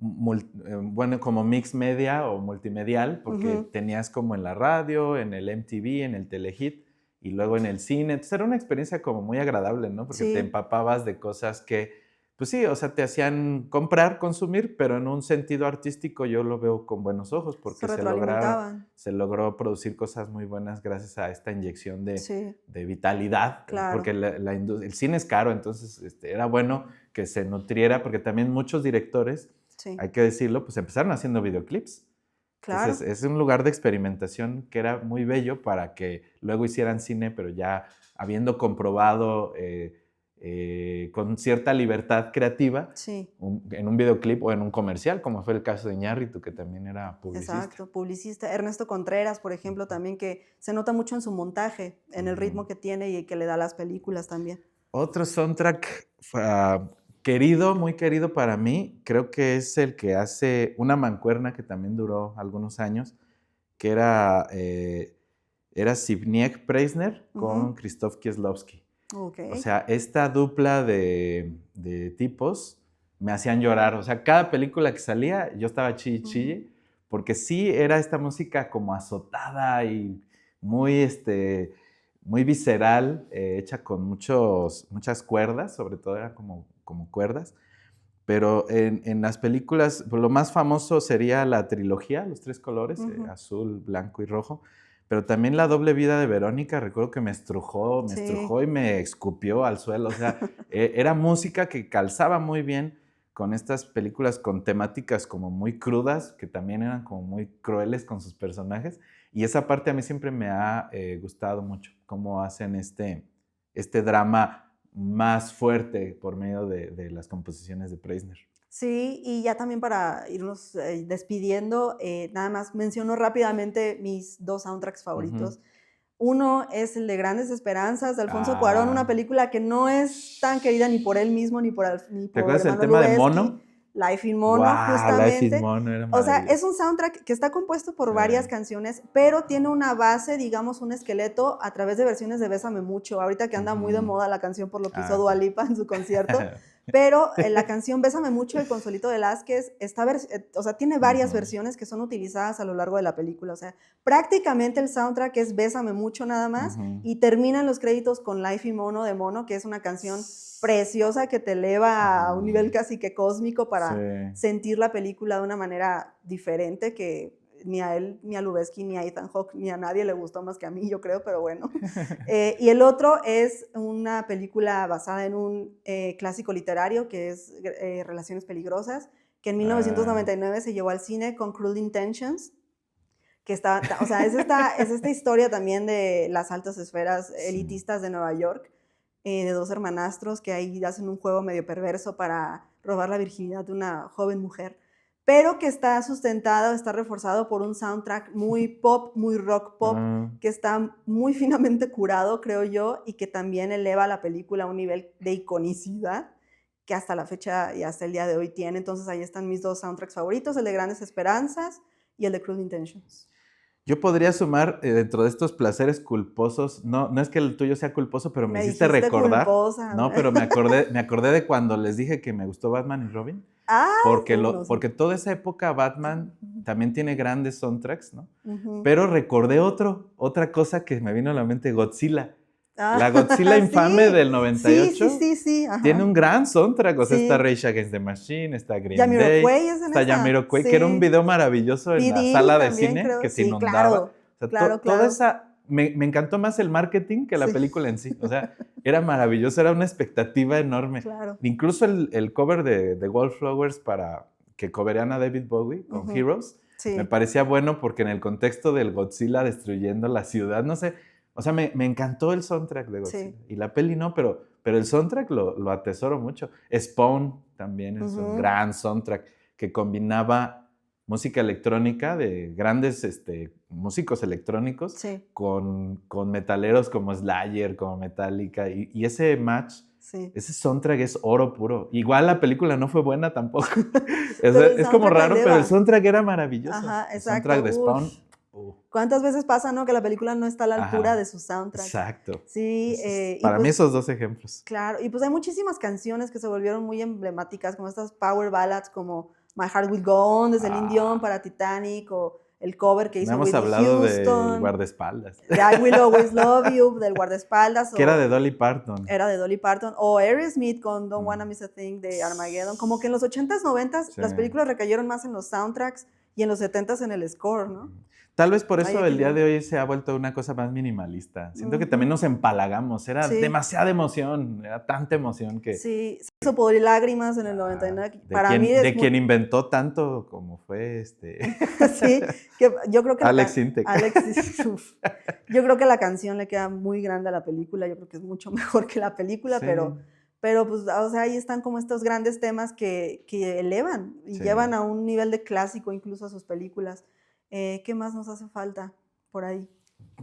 Bueno, como mix media o multimedial, porque tenías como en la radio, en el MTV, en el Telehit y luego en el cine. Entonces era una experiencia como muy agradable, ¿no? Porque Sí. te empapabas de cosas que, pues sí, o sea, te hacían comprar, consumir, pero en un sentido artístico yo lo veo con buenos ojos porque Se retroalimentaban. se logró producir cosas muy buenas gracias a esta inyección Sí. de vitalidad. Claro. Porque el cine es caro, entonces era bueno que se nutriera, porque también muchos directores, Sí. hay que decirlo, pues empezaron haciendo videoclips. Claro. Entonces es un lugar de experimentación que era muy bello para que luego hicieran cine, pero ya habiendo comprobado con cierta libertad creativa Sí. en un videoclip o en un comercial, como fue el caso de Iñárritu, que también era publicista. Exacto, publicista. Ernesto Contreras, por ejemplo, también que se nota mucho en su montaje, en el ritmo que tiene y que le da a las películas también. Otro soundtrack querido, muy querido para mí, creo que es el que hace una mancuerna que también duró algunos años, que era Zbigniew Preisner con Krzysztof Kieslowski. Okay. O sea, esta dupla de tipos me hacían llorar. O sea, cada película que salía yo estaba chille, porque sí era esta música como azotada y muy, muy visceral, hecha con muchas cuerdas, sobre todo era como cuerdas. Pero en las películas, pues, lo más famoso sería la trilogía, los 3 colores, azul, blanco y rojo. Pero también La doble vida de Verónica, recuerdo que me estrujó y me escupió al suelo. O sea, era música que calzaba muy bien con estas películas con temáticas como muy crudas, que también eran como muy crueles con sus personajes. Y esa parte a mí siempre me ha gustado mucho, cómo hacen este drama más fuerte por medio de las composiciones de Preisner. Sí, y ya también para irnos despidiendo, nada más menciono rápidamente mis 2 soundtracks favoritos. Uno es el de Grandes Esperanzas, de Alfonso Cuarón, una película que no es tan querida ni por él mismo, ni por ¿Te acuerdas el Emmanuel tema de Lubezki. Mono? Life in Mono, Wow, justamente. Life in Mono era o sea, maravilloso. es un soundtrack que está compuesto por varias canciones, pero tiene una base, digamos, un esqueleto a través de versiones de Bésame Mucho. Ahorita que anda muy de moda la canción por lo que hizo Dua Lipa en su concierto. Pero la canción Bésame Mucho de Consuelito Velázquez tiene varias versiones que son utilizadas a lo largo de la película. O sea, prácticamente el soundtrack es Bésame Mucho nada más y terminan los créditos con Life in Mono de Mono, que es una canción preciosa que te eleva a un nivel casi que cósmico para sentir la película de una manera diferente que ni a él, ni a Lubezki, ni a Ethan Hawke, ni a nadie le gustó más que a mí, yo creo, pero bueno. Y el otro es una película basada en un clásico literario que es Relaciones Peligrosas, que en 1999 se llevó al cine con Cruel Intentions, que es esta historia también de las altas esferas elitistas de Nueva York, de 2 hermanastros que ahí hacen un juego medio perverso para robar la virginidad de una joven mujer, pero que está sustentado, está reforzado por un soundtrack muy pop, muy rock pop, que está muy finamente curado, creo yo, y que también eleva la película a un nivel de iconicidad que hasta la fecha y hasta el día de hoy tiene. Entonces ahí están mis 2 soundtracks favoritos, el de Grandes Esperanzas y el de Cruel Intentions. Yo podría sumar dentro de estos placeres culposos, no es que el tuyo sea culposo, pero me hiciste recordar. Culposa. No, pero me acordé de cuando les dije que me gustó Batman y Robin. Ah, porque toda esa época Batman también tiene grandes soundtracks, ¿no? Ujú. Pero recordé otra cosa que me vino a la mente, Godzilla. Ah, La Godzilla infame sí, del sí, 98 ajá. tiene un gran soundtrack. O sea, está Sí, Rage Against the Machine, está Green Day, Jamiroquai es en está esa, Jamiroquai, que era un sí. video maravilloso en P. la Diddy sala de también cine creo, que se sí, inundaba. claro, O sea, claro, toda claro, esa... Me encantó más el marketing que la sí, película en sí. O sea, era maravilloso, era una expectativa enorme. claro. Incluso el cover de Wallflowers que coverían a David Bowie con Ujú, Heroes, me sí, parecía bueno porque en el contexto del Godzilla destruyendo la ciudad, no sé, o sea, me encantó el soundtrack de Godzilla. sí. Y la peli no, pero el soundtrack lo atesoro mucho. Spawn también es un Ujú, gran soundtrack que combinaba música electrónica de grandes músicos electrónicos sí, con metaleros como Slayer, como Metallica. Y ese match, sí. ese soundtrack es oro puro. Igual la película no fue buena tampoco. Pero el Es como soundtrack la raro, pero el eleva. soundtrack era maravilloso. Ajá, El soundtrack exacto. de Uy. Spawn. ¿Cuántas veces pasa, no? Que la película no está a la altura de Ajá, su soundtrack. exacto. Sí, y Para mí pues, esos dos ejemplos. claro, y pues hay muchísimas canciones que se volvieron muy emblemáticas, como estas power ballads, como My Heart Will Go On, de Celine Dion Ah, para Titanic, o el cover que no hizo hemos Whitney hablado del Houston, guardaespaldas, de I Will Always Love You, del guardaespaldas, que era o de Dolly Parton. era de Dolly Parton, o Aerosmith con Don't Wanna Mm, Miss a Thing de Armageddon. Como que en los 80s, 90s, sí. las películas recayeron más en los soundtracks y en los 70s en el score, ¿no? Tal vez por Hay eso el día de equilibrio. hoy se ha vuelto una cosa más minimalista. Siento que también Ujú, nos empalagamos. Era sí. demasiada emoción, era tanta emoción que Sí, se hizo Pudor y Lágrimas en el 99. de Para mí es quien inventó tanto como fue sí, que yo creo que Alex Intec. uf, yo creo que la canción le queda muy grande a la película, yo creo que es mucho mejor que la película, Sí, pero pues, o sea, ahí están como estos grandes temas que elevan y sí. llevan a un nivel de clásico incluso a sus películas. ¿Qué más nos hace falta por ahí?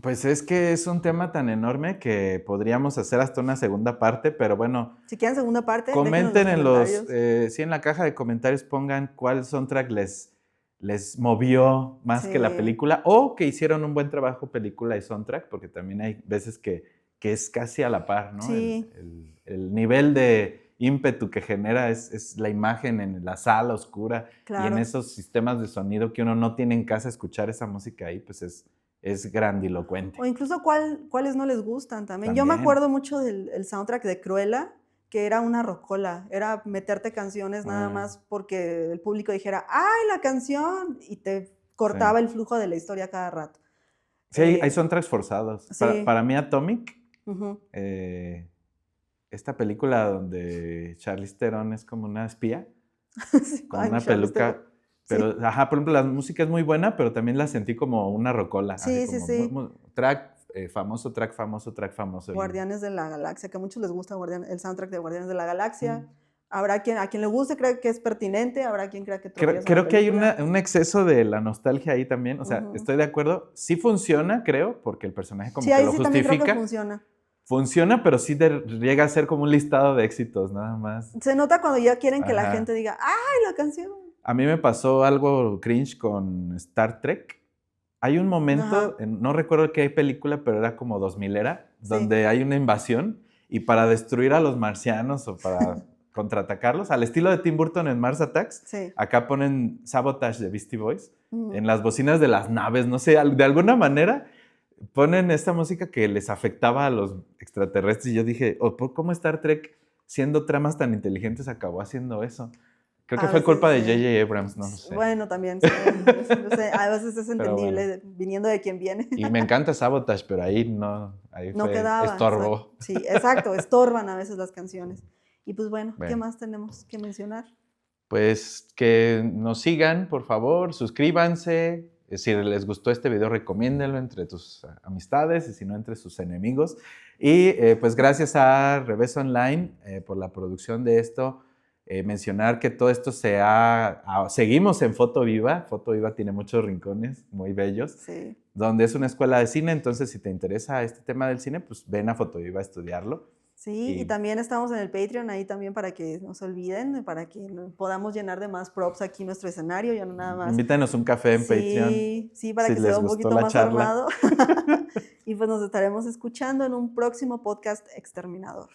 Pues es que es un tema tan enorme que podríamos hacer hasta una segunda parte, pero bueno, Si quieren segunda parte, déjenos comenten los en los, comentarios. sí, en la caja de comentarios pongan cuál soundtrack les movió más que la Sí, película o que hicieron un buen trabajo película y soundtrack, porque también hay veces que es casi a la par, ¿no? sí, El nivel de ímpetu que genera es la imagen en la sala oscura y en claro. esos sistemas de sonido que uno no tiene en casa, escuchar esa música ahí, pues es grandilocuente. O incluso cuáles no les gustan también. Yo me También. acuerdo mucho del el soundtrack de Cruella, que era una rocola, era meterte canciones nada Ah, más porque el público dijera, ¡ay, la canción! Y te sí. cortaba el flujo de la historia cada rato. Sí, hay soundtracks forzados. Sí, Para mí, Atomic, ujú. esta película donde Charlize Theron es como una espía, Sí, con ay, una Charlize Theron. peluca, Sí, pero, ajá, por ejemplo, la música es muy buena, pero también la sentí como una rocola, así sí, sí, como sí. track famoso, track famoso, track famoso. Guardianes de la Galaxia, que a muchos les gusta el soundtrack de Guardianes de la Galaxia. Mm. Habrá a quien le guste, cree que es pertinente, habrá quien crea que tropieza la Creo que hay película. un exceso de la nostalgia ahí también, o sea, Ujú. estoy de acuerdo, sí funciona, creo, porque el personaje como Sí, que ahí lo sí también creo que justifica. funciona. Funciona, pero sí llega a ser como un listado de éxitos, nada más. Se nota cuando ya quieren que la Ajá. gente diga, ¡ay, la canción! A mí me pasó algo cringe con Star Trek. Hay un Ajá, momento, no recuerdo qué película, pero era como 2000 era, sí, donde hay una invasión y para destruir a los marcianos o para contraatacarlos, al estilo de Tim Burton en Mars Attacks, sí. acá ponen Sabotage de Beastie Boys Ujú. en las bocinas de las naves, no sé, de alguna manera ponen esta música que les afectaba a los extraterrestres y yo dije, ¿cómo Star Trek, siendo tramas tan inteligentes, acabó haciendo eso? Creo que A fue culpa veces, de sí. J.J. Abrams, no lo sé. Bueno, también, sí, yo sé, a veces es Pero bueno. entendible viniendo de quien viene. Y me encanta Sabotage, pero ahí no, ahí No fue quedaba, exacto. estorbo. Sí, exacto, estorban a veces las canciones. Y pues bueno, ¿qué Bueno, más tenemos que mencionar? pues que nos sigan, por favor, suscríbanse. Si les gustó este video, recomiéndenlo entre tus amistades y si no, entre sus enemigos. Y pues gracias a Revés Online por la producción de esto. Mencionar que todo esto seguimos en Foto Viva. Foto Viva tiene muchos rincones muy bellos, Sí. donde es una escuela de cine. Entonces, si te interesa este tema del cine, pues ven a Foto Viva a estudiarlo. Sí, y Y también estamos en el Patreon ahí también para que no se olviden, para que podamos llenar de más props aquí nuestro escenario, ya no nada más. invítanos un café en Patreon Sí, sí, para si que se vea les un gustó poquito la más charla. armado. Y pues nos estaremos escuchando en un próximo podcast exterminador.